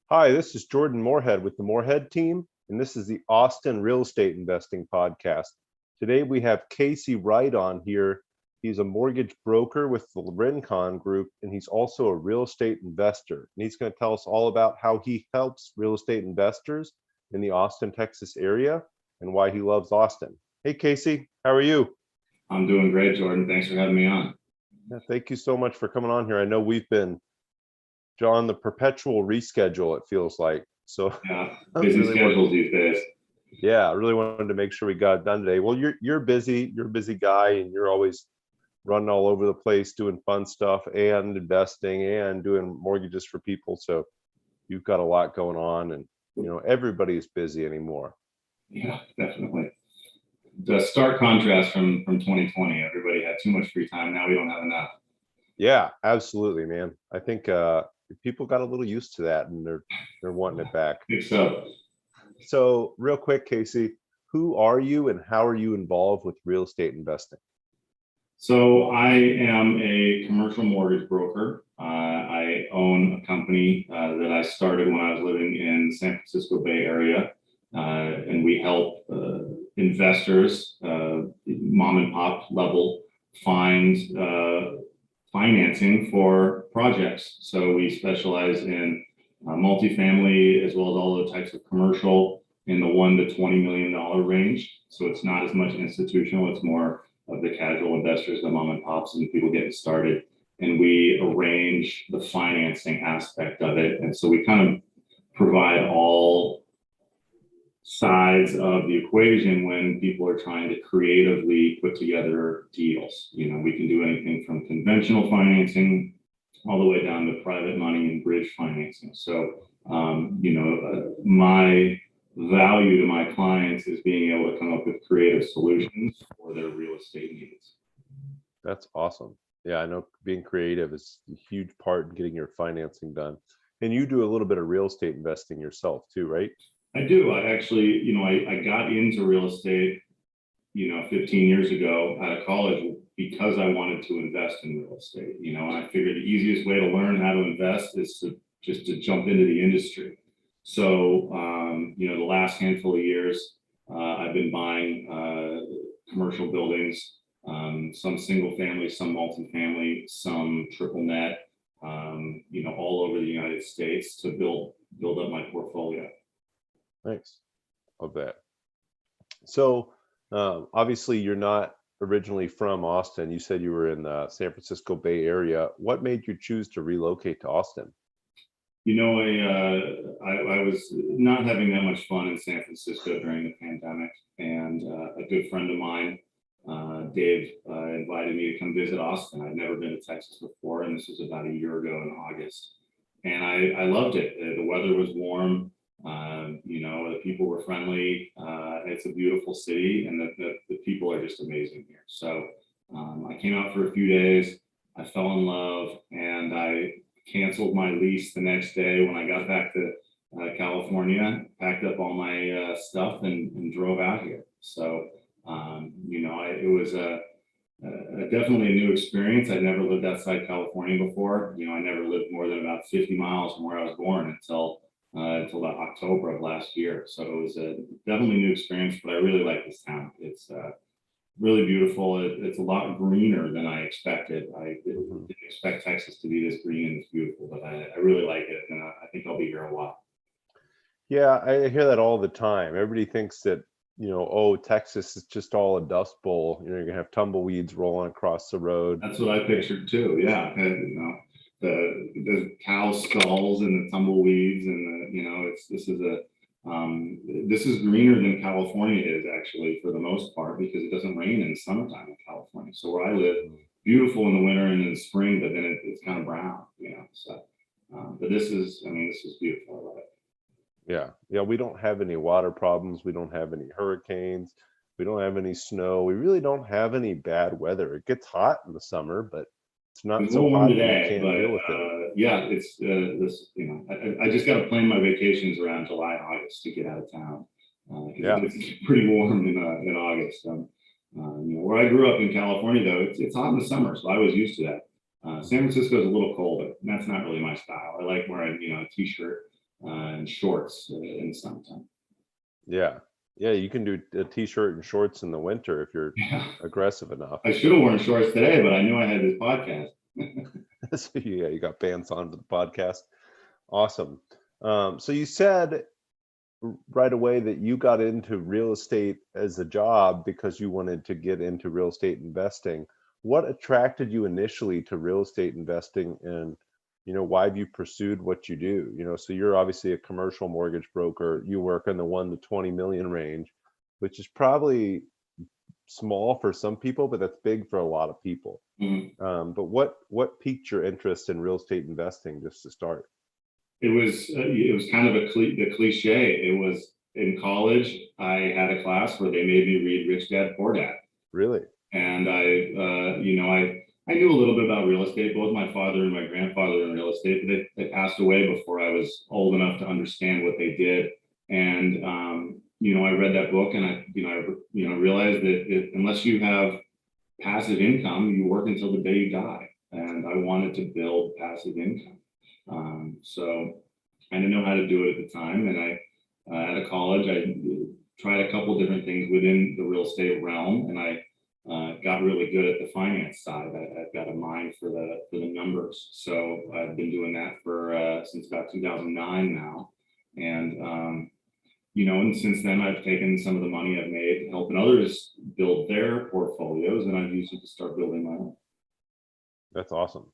Hi, this is Jordan Moorhead with the Moorhead team, and this is the Austin Real Estate Investing Podcast. Today we have Casey Wright on here. He's a mortgage broker with the Rincon Group, and he's also a real estate investor. And he's going to tell us all about how he helps real estate investors in the Austin, Texas area and why he loves Austin. Hey, Casey, how are you? I'm doing great, Jordan. Thanks for having me on. Yeah, thank you so much for coming on here. I know we've been, John, the perpetual reschedule, it feels like. So Yeah, I busy really schedules these days. Yeah, I really wanted to make sure we got it done today. Well, you're busy. You're a busy guy, and you're always running all over the place doing fun stuff and investing and doing mortgages for people. So you've got a lot going on, and everybody is busy anymore. Yeah, definitely. The stark contrast from 2020. Everybody had too much free time. Now we don't have enough. Yeah, absolutely, man. I think people got a little used to that, and they're wanting it back. I think so. So, real quick, Casey, who are you, and how are you involved with real estate investing? So I am a commercial mortgage broker. I own a company that I started when I was living in the San Francisco Bay Area, and we help investors, mom and pop level, find financing for projects. So we specialize in multifamily as well as all the types of commercial in the $1 to $20 million range. So it's not as much institutional, it's more of the casual investors, the mom and pops, and people getting started. And we arrange the financing aspect of it. And so we kind of provide all sides of the equation when people are trying to creatively put together deals. We can do anything from conventional financing all the way down to private money and bridge financing. So, my value to my clients is being able to come up with creative solutions for their real estate needs. That's awesome. Yeah, I know being creative is a huge part in getting your financing done. And you do a little bit of real estate investing yourself too, right? I do. I actually, I got into real estate, 15 years ago out of college because I wanted to invest in real estate. I figured the easiest way to learn how to invest is to jump into the industry. So, the last handful of years, I've been buying commercial buildings, some single family, some multifamily, some triple net, all over the United States to build up my portfolio. Nice. Love that. So obviously you're not originally from Austin. You said you were in the San Francisco Bay Area. What made you choose to relocate to Austin? I was not having that much fun in San Francisco during the pandemic, and a good friend of mine, Dave, invited me to come visit Austin. I'd never been to Texas before, and this was about a year ago in August. And I loved it. The weather was warm. The people were friendly. It's a beautiful city, and the people are just amazing here. So I came out for a few days. I fell in love, and I canceled my lease the next day when I got back to California, packed up all my stuff and drove out here. So, it was definitely a new experience. I'd never lived outside California before. I never lived more than about 50 miles from where I was born until about October of last year. So it was definitely a new experience, but I really like this town. It's really beautiful. It's a lot greener than I expected. I didn't expect Texas to be this green and this beautiful, but I really like it, and I think I'll be here a while. Yeah, I hear that all the time. Everybody thinks that, Texas is just all a dust bowl. You're gonna have tumbleweeds rolling across the road. That's what I pictured too. Yeah, and, the cow skulls and the tumbleweeds, and this is greener than California is actually for the most part, because it doesn't rain in the summertime in California. So where I live, beautiful in the winter and in the spring, but then it's kind of brown, So, but this is beautiful. I love it. Yeah, we don't have any water problems. We don't have any hurricanes. We don't have any snow. We really don't have any bad weather. It gets hot in the summer, but it's not so hot that you can't deal with it. Yeah, it's this. I just got to plan my vacations around July and August to get out of town. It's pretty warm in August. Where I grew up in California, though, it's hot in the summer, so I was used to that. San Francisco is a little colder, and that's not really my style. I like wearing a t-shirt and shorts in summertime. Yeah. Yeah, you can do a t-shirt and shorts in the winter if you're Yeah, aggressive enough. I should have worn shorts today, but I knew I had this podcast. So yeah, you got pants on for the podcast. Awesome. So you said right away that you got into real estate as a job because you wanted to get into real estate investing. What attracted you initially to real estate investing, and why have you pursued what you do? So you're obviously a commercial mortgage broker. You work in the 1 to 20 million range, which is probably small for some people, but that's big for a lot of people. Mhm. But what piqued your interest in real estate investing just to start? It was kind of the cliche. It was in college. I had a class where they made me read Rich Dad Poor Dad, Really? and I knew a little bit about real estate. Both my father and my grandfather were in real estate, but they passed away before I was old enough to understand what they did. And I read that book, and I realized that unless you have passive income, you work until the day you die. And I wanted to build passive income. So I didn't know how to do it at the time. And out of college, I tried a couple different things within the real estate realm, and I got really good at the finance side. I've got a mind for the numbers. So I've been doing that for since about 2009 now. And and since then, I've taken some of the money I've made helping others build their portfolios, and I've used it to start building my own. That's awesome.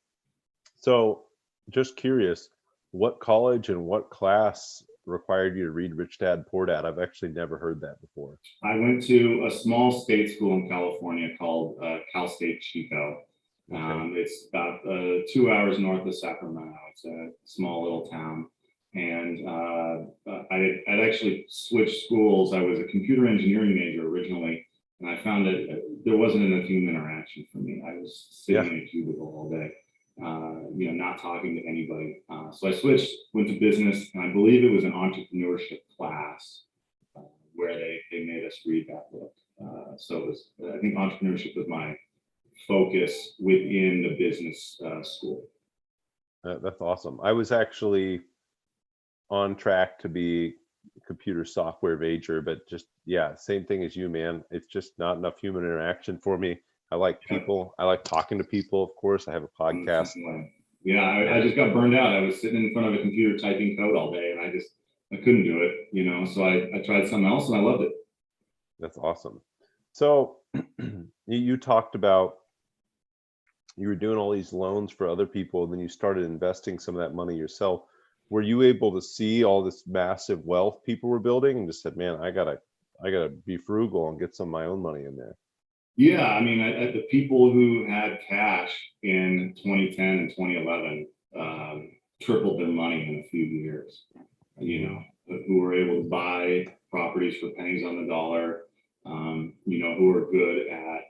So just curious, what college and what class required you to read Rich Dad Poor Dad? I've actually never heard that before. I went to a small state school in California called Cal State Chico. Okay. It's about 2 hours north of Sacramento. It's a small little town. And I'd actually switched schools. I was a computer engineering major originally, and I found that there wasn't enough human interaction for me. I was sitting in a cubicle all day, not talking to anybody. So I switched, went to business, and I believe it was an entrepreneurship class where they made us read that book. So it was, I think entrepreneurship was my focus within the business school. That's awesome. I was actually on track to be a computer software major, but just, yeah, same thing as you, man. It's just not enough human interaction for me. I like people. I like talking to people. Of course, I have a podcast. Yeah, I just got burned out. I was sitting in front of a computer typing code all day, and I couldn't do it, so I tried something else, and I loved it. That's awesome. So you talked about you were doing all these loans for other people, and then you started investing some of that money yourself. Were you able to see all this massive wealth people were building and just said, man, I gotta be frugal and get some of my own money in there? Yeah, I mean, the people who had cash in 2010 and 2011 tripled their money in a few years, who were able to buy properties for pennies on the dollar, who are good at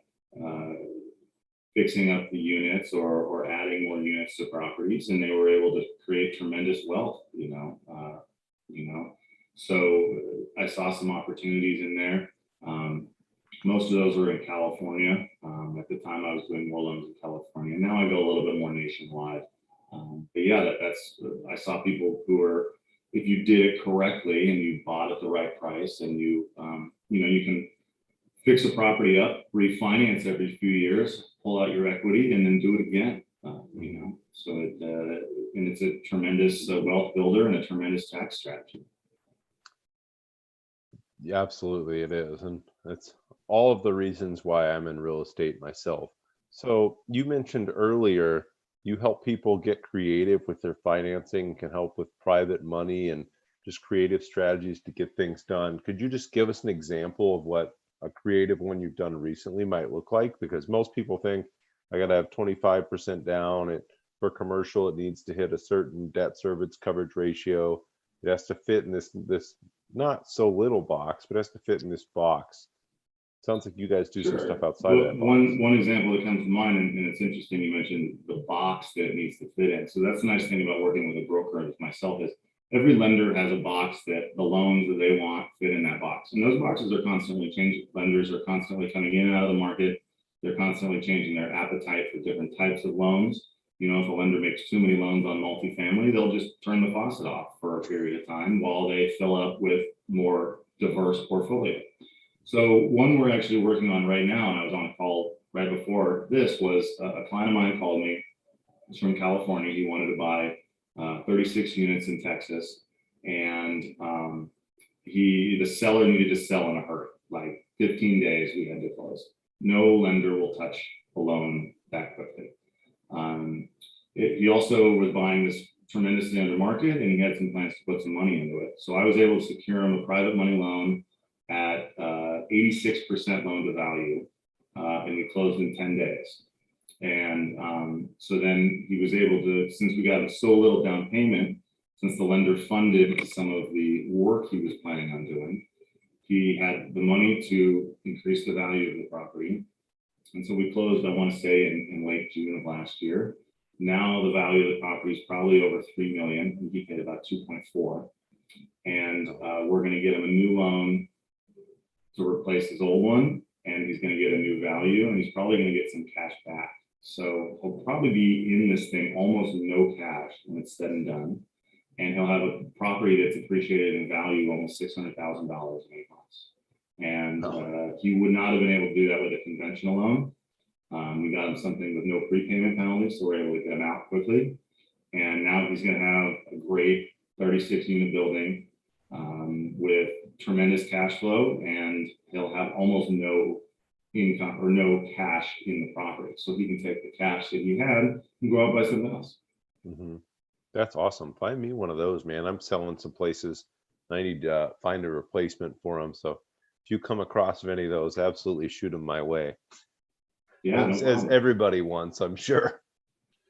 fixing up the units or adding more units to properties, and they were able to create tremendous wealth, So I saw some opportunities in there. Most of those were in California. At the time, I was doing more loans in California. Now I go a little bit more nationwide. But yeah, I saw people who are, if you did it correctly and you bought at the right price, and you can fix a property up, refinance every few years, pull out your equity, and then do it again. So and it's a tremendous wealth builder and a tremendous tax strategy. Yeah, absolutely it is. And that's all of the reasons why I'm in real estate myself. So you mentioned earlier you help people get creative with their financing, can help with private money and just creative strategies to get things done. Could you just give us an example of what a creative one you've done recently might look like? Because most people think I got to have 25% down. For commercial, it needs to hit a certain debt service coverage ratio. It has to fit in this not so little box, but it has to fit in this box. Sounds like you guys do some stuff outside of that box. One example that comes to mind, and it's interesting you mentioned the box that it needs to fit in. So that's the nice thing about working with a broker as myself is every lender has a box that the loans that they want fit in that box. And those boxes are constantly changing. Lenders are constantly coming in and out of the market. They're constantly changing their appetite for different types of loans. If a lender makes too many loans on multifamily, they'll just turn the faucet off for a period of time while they fill up with more diverse portfolio. So one we're actually working on right now, and I was on a call right before this, was a client of mine called me. He's from California. He wanted to buy 36 units in Texas, and the seller needed to sell in a hurry, like 15 days we had to close. No lender will touch a loan that quickly. He also was buying this tremendously under market, and he had some plans to put some money into it. So I was able to secure him a private money loan at 86% loan to value, and we closed in 10 days. And so then he was able to, since we got so little down payment, since the lender funded some of the work he was planning on doing, he had the money to increase the value of the property. And so we closed, I want to say, in late June of last year. Now the value of the property is probably over 3 million, and he paid about 2.4. And we're going to get him a new loan to replace his old one, and he's going to get a new value, and he's probably going to get some cash back. So he'll probably be in this thing almost no cash when it's said and done. And he'll have a property that's appreciated in value almost $600,000 in 8 months. And he would not have been able to do that with a conventional loan. We got him something with no prepayment penalty, so we're able to get him out quickly. And now he's going to have a great 36 unit building with tremendous cash flow, and he'll have almost no income or no cash in the property. So he can take the cash that he had and go out buy something else. Mm-hmm. That's awesome. Find me one of those, man. I'm selling some places. I need to find a replacement for them. So if you come across any of those, absolutely shoot them my way. Yeah, as everybody wants, I'm sure.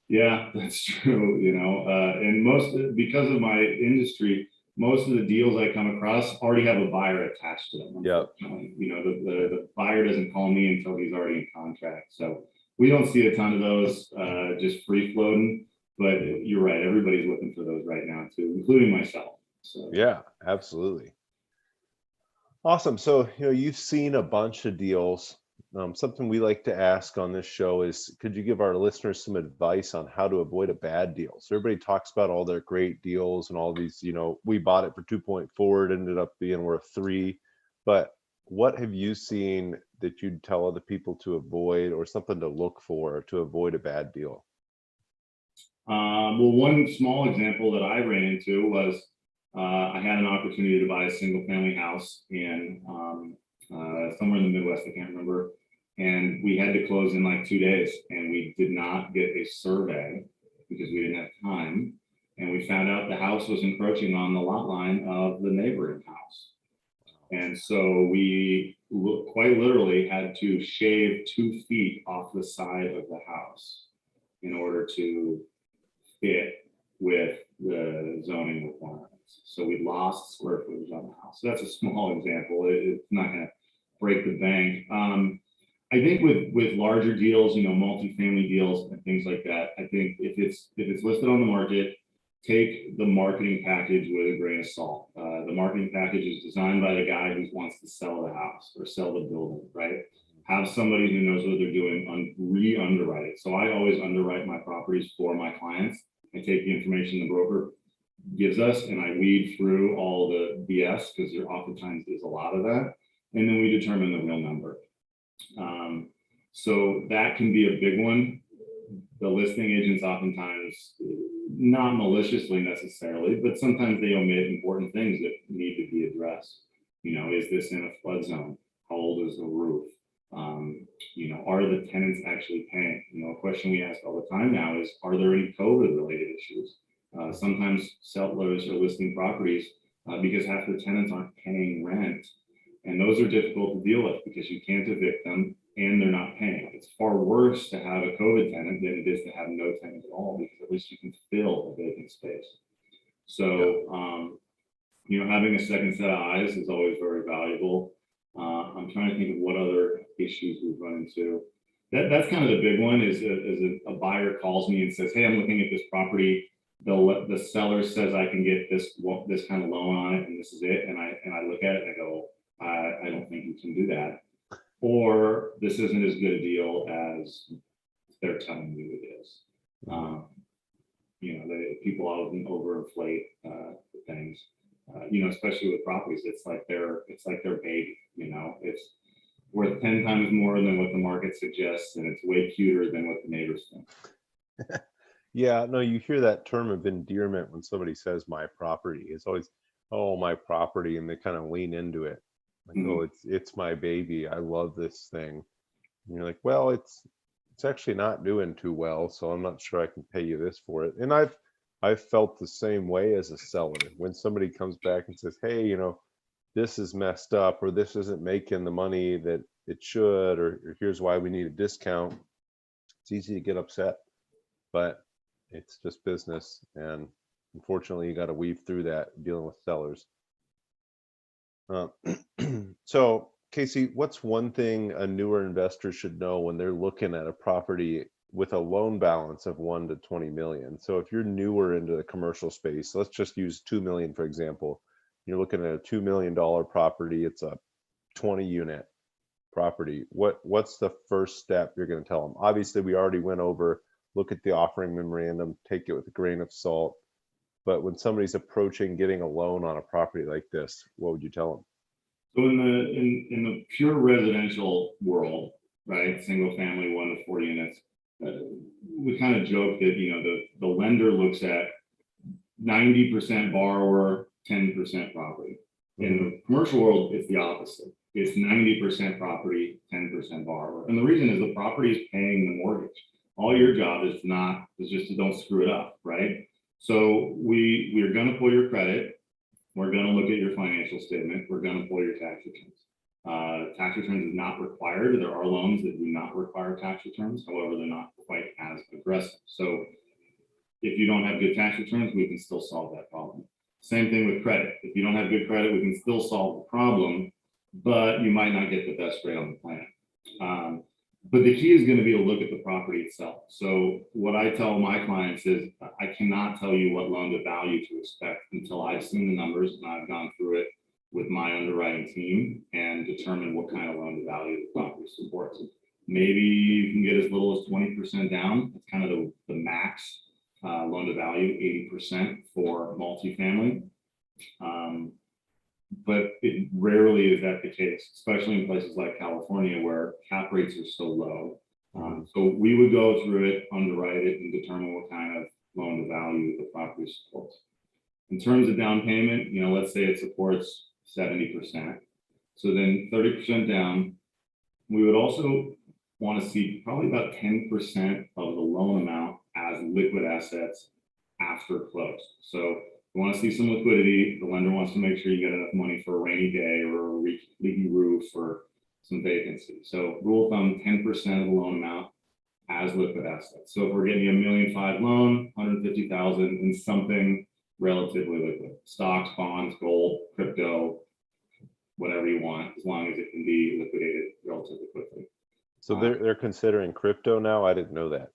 Yeah, that's true. And because of my industry, most of the deals I come across already have a buyer attached to them. Yeah. The buyer doesn't call me until he's already in contract. So we don't see a ton of those just free floating, but you're right. Everybody's looking for those right now too, including myself. So yeah, absolutely. Awesome. So, you've seen a bunch of deals. Something we like to ask on this show is, could you give our listeners some advice on how to avoid a bad deal? So everybody talks about all their great deals and all these, we bought it for 2.4, it ended up being worth 3. But what have you seen that you'd tell other people to avoid, or something to look for to avoid a bad deal? Well, one small example that I ran into was I had an opportunity to buy a single family house in somewhere in the Midwest, I can't remember. And we had to close in like 2 days, and we did not get a survey because we didn't have time. And we found out the house was encroaching on the lot line of the neighboring house. And so we quite literally had to shave 2 feet off the side of the house in order to fit with the zoning requirements. So we lost square footage on the house. So that's a small example. It's not going to break the bank. I think with larger deals, multifamily deals and things like that, I think if it's listed on the market, take the marketing package with a grain of salt. The marketing package is designed by the guy who wants to sell the house or sell the building, right? Have somebody who knows what they're doing re-underwrite it. So I always underwrite my properties for my clients. I take the information the broker gives us and I weed through all the BS, because there oftentimes is a lot of that. And then we determine the real number. So that can be a big one. The listing agents oftentimes, not maliciously necessarily, but sometimes they omit important things that need to be addressed. Is this in a flood zone? How old is the roof? Are the tenants actually paying? A question we ask all the time now is, are there any COVID related issues? Sometimes sellers are listing properties because half the tenants aren't paying rent. And those are difficult to deal with because you can't evict them and they're not paying. It's far worse to have a COVID tenant than it is to have no tenant at all, because at least you can fill a vacant space. So, having a second set of eyes is always very valuable. I'm trying to think of what other issues we've run into. That's kind of the big one is a buyer calls me and says, hey, I'm looking at this property. The seller says I can get this kind of loan on it, and this is it. And I look at it and I go, I don't think you can do that. Or this isn't as good a deal as they're telling you it is. People often overinflate things. Especially with properties, it's like their baby. It's worth 10 times more than what the market suggests, and it's way cuter than what the neighbors think. Yeah, no, you hear that term of endearment when somebody says my property. It's always, oh, my property, and they kind of lean into it. Like, oh, it's my baby. I love this thing. And you're like, well, it's actually not doing too well, so I'm not sure I can pay you this for it. And I've felt the same way as a seller. When somebody comes back and says, hey, this is messed up, or this isn't making the money that it should, or here's why we need a discount, it's easy to get upset, but it's just business. And unfortunately, you got to weave through that dealing with sellers. So Casey, what's one thing a newer investor should know when they're looking at a property with a loan balance of 1 to 20 million? So if you're newer into the commercial space, let's just use 2 million, for example. You're looking at a $2 million property. It's a 20 unit property. What's the first step you're going to tell them? Obviously, we already went over, look at the offering memorandum, take it with a grain of salt. But when somebody's approaching getting a loan on a property like this, what would you tell them? So in the pure residential world, right, single family, 1 to 4 units, we kind of joke that the lender looks at 90% borrower, 10% property. In the commercial world, it's the opposite. It's 90% property, 10% borrower. And the reason is the property is paying the mortgage. All your job is just to don't screw it up, right? So we are going to pull your credit. We're going to look at your financial statement. We're going to pull your tax returns. Tax returns is not required. There are loans that do not require tax returns. However, they're not quite as aggressive. So if you don't have good tax returns, we can still solve that problem. Same thing with credit. If you don't have good credit, we can still solve the problem, but you might not get the best rate on the plan. But the key is going to be to look at the property itself. So what I tell my clients is I cannot tell you what loan to value to expect until I've seen the numbers and I've gone through it with my underwriting team and determine what kind of loan to value the property supports. Maybe you can get as little as 20% down. It's kind of the max loan to value, 80% for multifamily. But it rarely is that the case, especially in places like California where cap rates are so low. So we would go through it, underwrite it, and determine what kind of loan to value the property supports. In terms of down payment, let's say it supports 70%. So then 30% down. We would also want to see probably about 10% of the loan amount as liquid assets after close. So we want to see some liquidity. The lender wants to make sure you get enough money for a rainy day or a leaky roof or some vacancy. So rule of thumb, 10% of the loan amount as liquid assets. So if we're getting a $1.5 million loan, 150,000 in something relatively liquid, stocks, bonds, gold, crypto, whatever you want, as long as it can be liquidated relatively quickly. So they're considering crypto now? I didn't know that.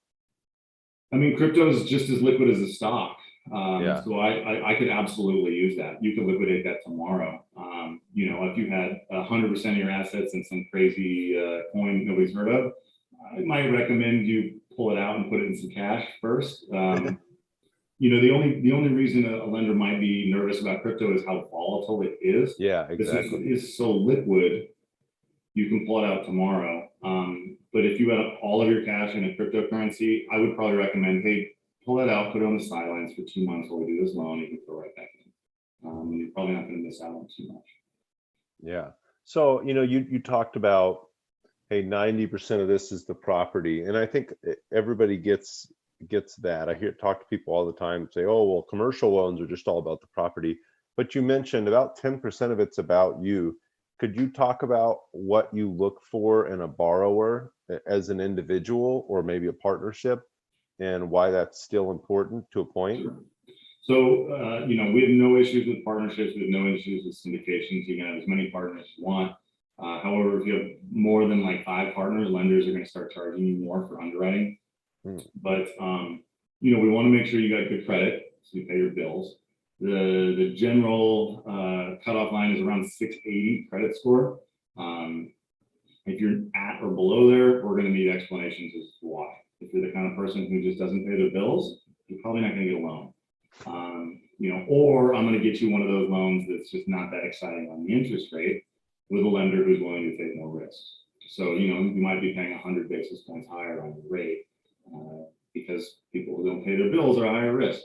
I mean, crypto is just as liquid as a stock. Yeah. So I could absolutely use that. You could liquidate that tomorrow. If you had 100% of your assets in some crazy coin nobody's heard of, I might recommend you pull it out and put it in some cash first. The only reason a lender might be nervous about crypto is how volatile it is. Yeah, exactly. It is so liquid, you can pull it out tomorrow. But if you had all of your cash in a cryptocurrency, I would probably recommend, hey, pull that out, put it on the sidelines for 2 months while we do this loan, you can throw right back in. And you're probably not going to miss out on too much. Yeah. So, you talked about, hey, 90% of this is the property. And I think everybody gets that. I talk to people all the time say, oh, well, commercial loans are just all about the property. But you mentioned about 10% of it's about you. Could you talk about what you look for in a borrower as an individual or maybe a partnership and why that's still important to a point? Sure. So, we have no issues with partnerships. We have no issues with syndications. You can have as many partners as you want. However, if you have more than like 5 partners, lenders are going to start charging you more for underwriting. But, we want to make sure you got good credit so you pay your bills. The general cutoff line is around 680 credit score. If you're at or below there, we're going to need explanations as to why. If you're the kind of person who just doesn't pay their bills, you're probably not going to get a loan. Or I'm going to get you one of those loans that's just not that exciting on the interest rate with a lender who's willing to take more risk. So, you might be paying 100 basis points higher on the rate because people who don't pay their bills are higher risk.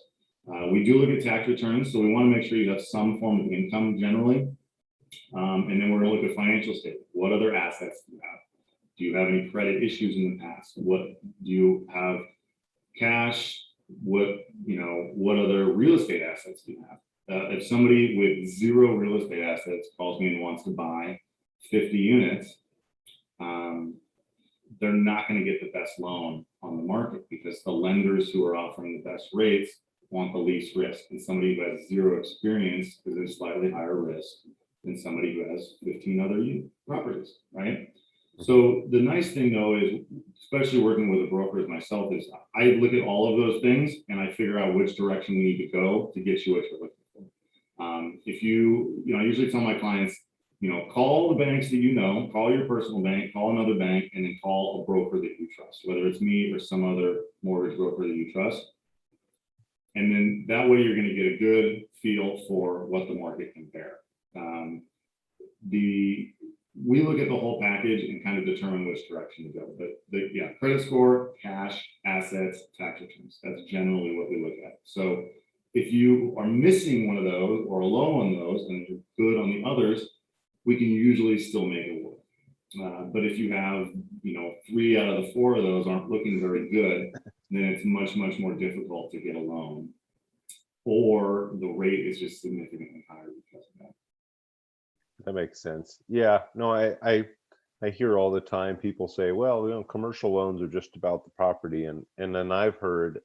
We do look at tax returns, so we want to make sure you have some form of income generally. And then we're going to look at financial statement. What other assets do you have? Do you have any credit issues in the past? What do you have? Cash? What other real estate assets do you have? If somebody with zero real estate assets calls me and wants to buy 50 units, they're not going to get the best loan on the market because the lenders who are offering the best rates want the least risk. And somebody who has zero experience is a slightly higher risk than somebody who has 15 other properties, right? So the nice thing though is, especially working with a broker as myself, is I look at all of those things and I figure out which direction we need to go to get you what you're looking for. I usually tell my clients, call the banks that call your personal bank, call another bank, and then call a broker that you trust, whether it's me or some other mortgage broker that you trust. And then that way you're going to get a good feel for what the market can bear. We look at the whole package and kind of determine which direction to go. But credit score, cash, assets, tax returns. That's generally what we look at. So if you are missing one of those or low on those and you're good on the others, we can usually still make it work. But if you have, 3 out of the 4 of those aren't looking very good, then it's much, much more difficult to get a loan, or the rate is just significantly higher because of that. That makes sense. Yeah, no, I hear all the time people say, well, commercial loans are just about the property. And then I've heard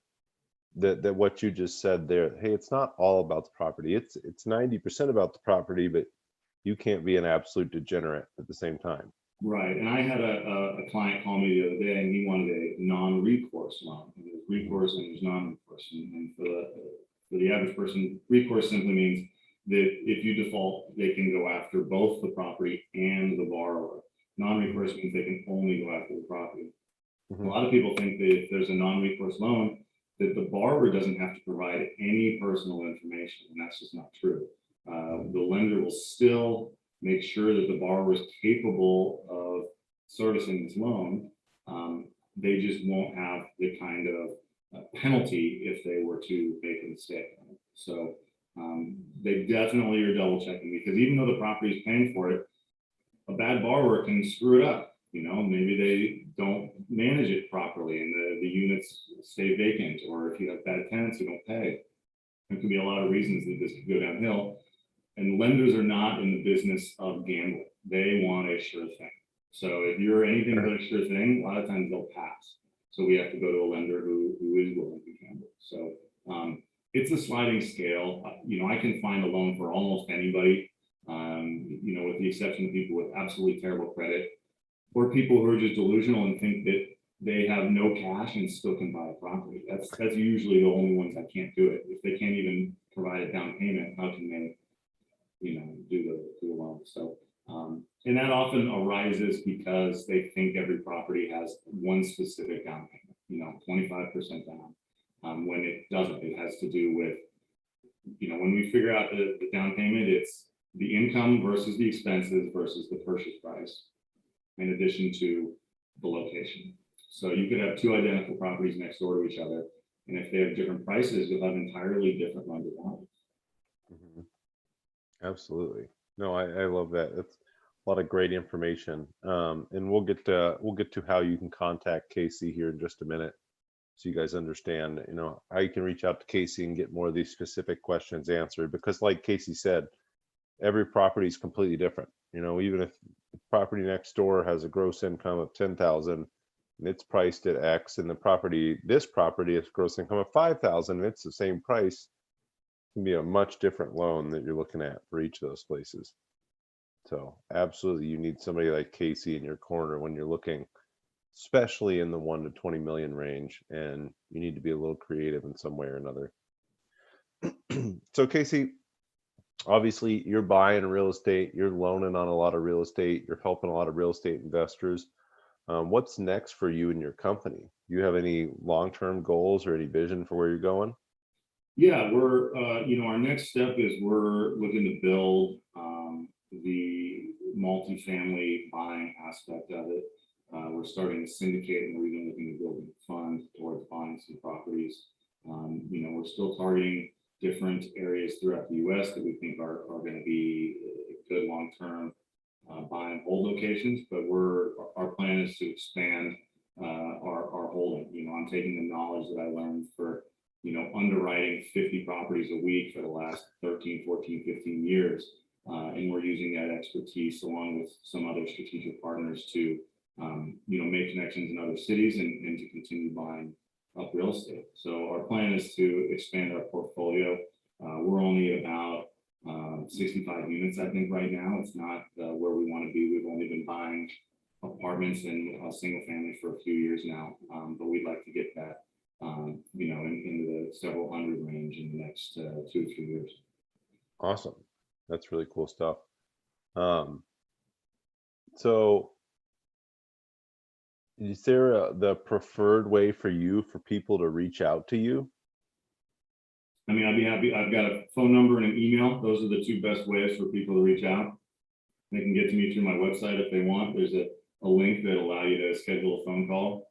that what you just said there, hey, it's not all about the property. It's 90% about the property, but you can't be an absolute degenerate at the same time. Right. And I had a client call me the other day and he wanted a non-recourse loan. And there's recourse and there's non-recourse. And for the average person, recourse simply means that if you default, they can go after both the property and the borrower. Non-recourse means they can only go after the property. Mm-hmm. A lot of people think that if there's a non-recourse loan, that the borrower doesn't have to provide any personal information, and that's just not true. The lender will still make sure that the borrower is capable of servicing this loan. They just won't have the kind of penalty if they were to make a mistake. So they definitely are double checking, because even though the property is paying for it, a bad borrower can screw it up. Maybe they don't manage it properly and the units stay vacant, or if you have bad tenants who don't pay. There could be a lot of reasons that this could go downhill. And lenders are not in the business of gambling. They want a sure thing. So if you're anything but a sure thing, a lot of times they'll pass. So we have to go to a lender who is willing to gamble. So it's a sliding scale. I can find a loan for almost anybody, with the exception of people with absolutely terrible credit, or people who are just delusional and think that they have no cash and still can buy a property. That's usually the only ones that can't do it. If they can't even provide a down payment, how can they, do the loan? So, and that often arises because they think every property has one specific down payment, 25% down, when it doesn't. It has to do with, when we figure out the down payment, it's the income versus the expenses versus the purchase price, in addition to the location. So you could have 2 identical properties next door to each other, and if they have different prices, you'll have entirely different lender values. Mm-hmm. Absolutely. No, I love that. It's a lot of great information. And we'll get to how you can contact Casey here in just a minute, so you guys understand, how you can reach out to Casey and get more of these specific questions answered. Because like Casey said, every property is completely different. Even if the property next door has a gross income of 10,000 and it's priced at X, and this property has gross income of 5,000 and it's the same price, it can be a much different loan that you're looking at for each of those places. So absolutely, you need somebody like Casey in your corner when you're looking, especially in the 1 to 20 million range, and you need to be a little creative in some way or another. So Casey, obviously you're buying real estate, you're loaning on a lot of real estate, you're helping a lot of real estate investors. What's next for you and your company? Do you have any long-term goals or any vision for where you're going? Yeah, we're, our next step is we're looking to build the multifamily buying aspect of it. We're starting to syndicate and we're even looking to build a fund towards buying some properties. We're still targeting different areas throughout the US that we think are going to be good long-term buy and hold locations, but our plan is to expand our holding. I'm taking the knowledge that I learned for underwriting 50 properties a week for the last 13, 14, 15 years. And we're using that expertise along with some other strategic partners to, make connections in other cities and to continue buying up real estate. So our plan is to expand our portfolio. We're only at about 65 units, I think, right now. It's not where we want to be. We've only been buying apartments and single family for a few years now, but we'd like to get that in the several hundred range in the next 2 or 3 years. Awesome. That's really cool stuff. So is there the preferred way for people to reach out to you? I mean, I'd be happy. I've got a phone number and an email. Those are the two best ways for people to reach out. They can get to me through my website if they want. There's a link that allow you to schedule a phone call.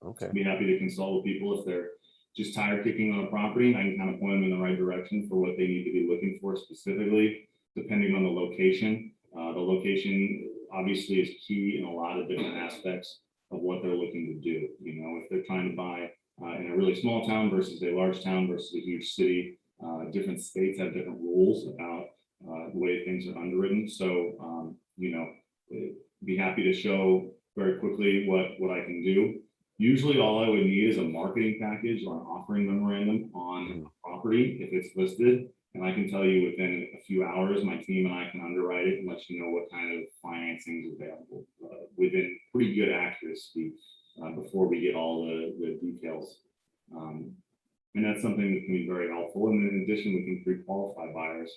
Okay. I'd be happy to consult with people if they're just tire kicking on a property. I can kind of point them in the right direction for what they need to be looking for specifically, depending on the location. The location obviously is key in a lot of different aspects of what they're looking to do. If they're trying to buy in a really small town versus a large town versus a huge city, different states have different rules about the way things are underwritten. So, be happy to show very quickly what I can do. Usually all I would need is a marketing package or an offering memorandum on a property if it's listed. And I can tell you within a few hours, my team and I can underwrite it and let you know what kind of financing is available within pretty good accuracy before we get all the details. And that's something that can be very helpful. And in addition, we can pre-qualify buyers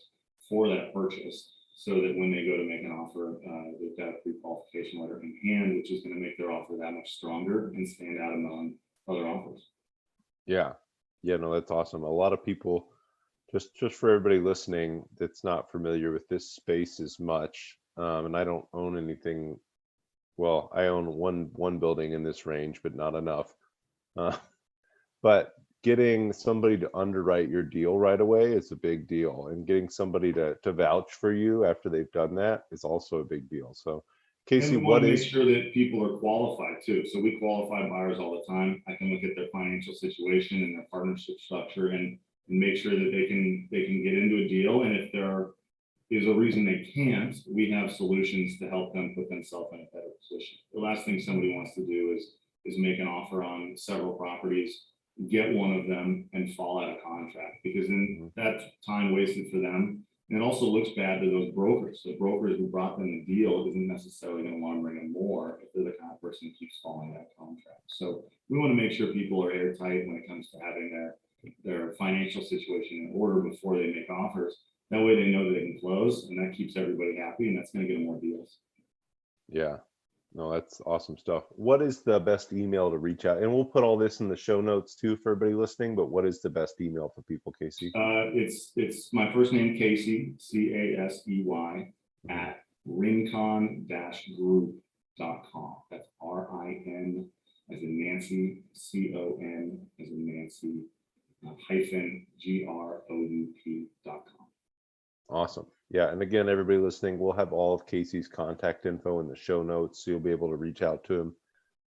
for that purchase so that when they go to make an offer, they've got a pre-qualification letter in hand, which is going to make their offer that much stronger and stand out among other offers. Yeah. No, that's awesome. A lot of people, just for everybody listening that's not familiar with this space as much, and I don't own anything. Well, I own one building in this range, but not enough. But getting somebody to underwrite your deal right away is a big deal, and getting somebody to vouch for you after they've done that is also a big deal. So Casey, and we want to make sure that people are qualified too. So we qualify buyers all the time. I can look at their financial situation and their partnership structure and make sure that they can get into a deal. And if there is a reason they can't, we have solutions to help them put themselves in a better position. The last thing somebody wants to do is make an offer on several properties, get one of them and fall out of contract, because then that's time wasted for them. And it also looks bad to those brokers. The brokers who brought them the deal isn't necessarily going to want to bring them more if they're the kind of person who keeps falling out of contract. So we want to make sure people are airtight when it comes to having their financial situation in order before they make offers. That way they know that they can close, and that keeps everybody happy, and that's going to get them more deals. Yeah. No, that's awesome stuff. What is the best email to reach out? And we'll put all this in the show notes too for everybody listening, but what is the best email for people, Casey? It's my first name, Casey, CASEY, at rincon-group.com. That's RIN as in Nancy, CON as in Nancy, -GROUP.com. Awesome. Yeah. And again, everybody listening, we'll have all of Casey's contact info in the show notes, so you'll be able to reach out to him.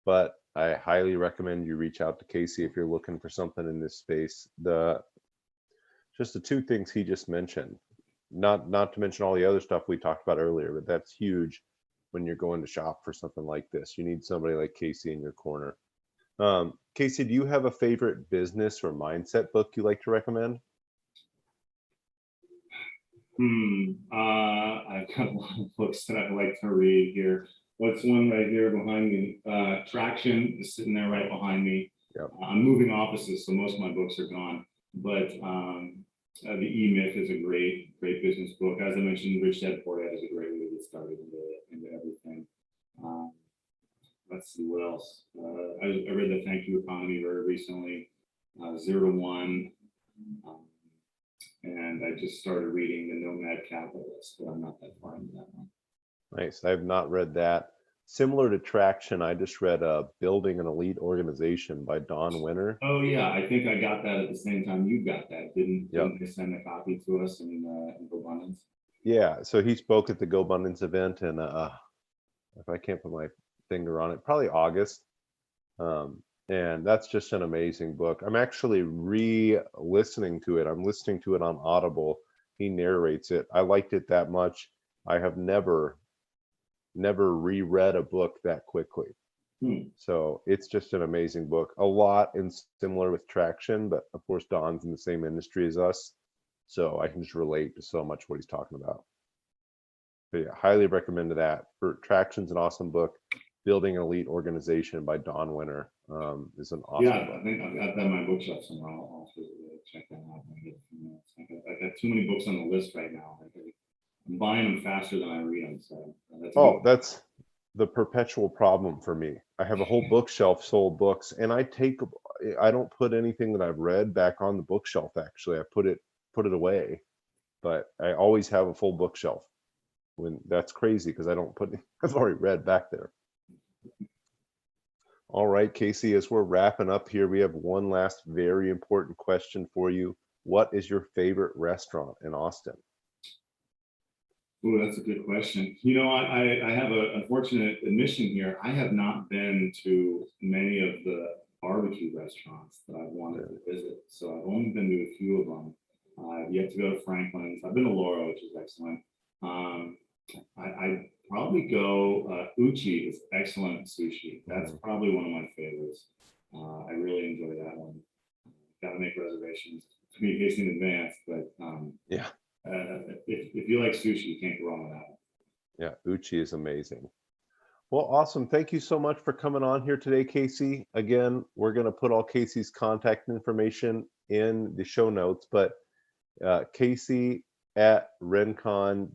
But I highly recommend you reach out to Casey if you're looking for something in this space. Just the two things he just mentioned, not to mention all the other stuff we talked about earlier, but that's huge when you're going to shop for something like this. You need somebody like Casey in your corner. Casey, do you have a favorite business or mindset book you like to recommend? I've got a lot of books that I like to read here. What's one right here behind me? Traction is sitting there right behind me. Yep. I'm moving offices, so most of my books are gone. But the E-Myth is a great business book. As I mentioned, Rich Dad Poor Dad is a great way to get started into everything. let's see what else. I read the Thank You Economy very recently, 0 to 1. And I just started reading The Nomad Capitalist, but I'm not that far into that one. Nice. I have not read that. Similar to Traction, I just read Building an Elite Organization by Don Winter. Oh yeah, I think I got that at the same time you got that. Didn't Yep. they send a copy to us in abundance? Yeah, so he spoke at the Go Abundance event, and if I can't put my finger on it, probably August. And that's just an amazing book. I'm actually re-listening to it. I'm listening to it on Audible. He narrates it. I liked it that much. I have never reread a book that quickly. So it's just an amazing book. A lot in similar with Traction, but of course Don's in the same industry as us, so I can just relate to so much what he's talking about. But yeah, highly recommend that. For Traction's an awesome book. Building an Elite Organization by Don Winter is an awesome Yeah, book. I think I've got that on my bookshelf somewhere. I'll check that out when I get a few minutes. I've got too many books on the list right now. I'm buying them faster than I read them. So that's the perpetual problem for me. I have a whole bookshelf full of books, and I don't put anything that I've read back on the bookshelf. Actually, I put it away, but I always have a full bookshelf. When that's crazy because I don't put I've already read back there. All right, Casey, as we're wrapping up here, we have one last very important question for you. What is your favorite restaurant in Austin? Oh, that's a good question. You know, I have an unfortunate admission here. I have not been to many of the barbecue restaurants that I've wanted to visit. So I've only been to a few of them. I've yet to go to Franklin's. I've been to Laura, which is excellent. I probably go, Uchi is excellent sushi. That's probably one of my favorites. I really enjoy that one. Got to make reservations, communication in advance, but yeah. If you like sushi, you can't go wrong with that one. Yeah, Uchi is amazing. Well, awesome. Thank you so much for coming on here today, Casey. Again, we're going to put all Casey's contact information in the show notes, but Casey at Rincon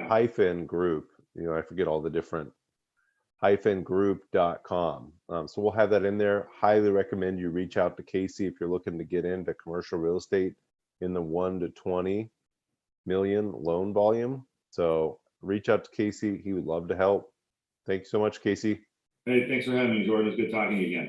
hyphen group. I forget all the different group.com. So we'll have that in there. Highly recommend you reach out to Casey if you're looking to get into commercial real estate in the 1 to 20 million loan volume. So reach out to Casey. He would love to help. Thank you so much, Casey. Hey, thanks for having me, Jordan. It's good talking to you again.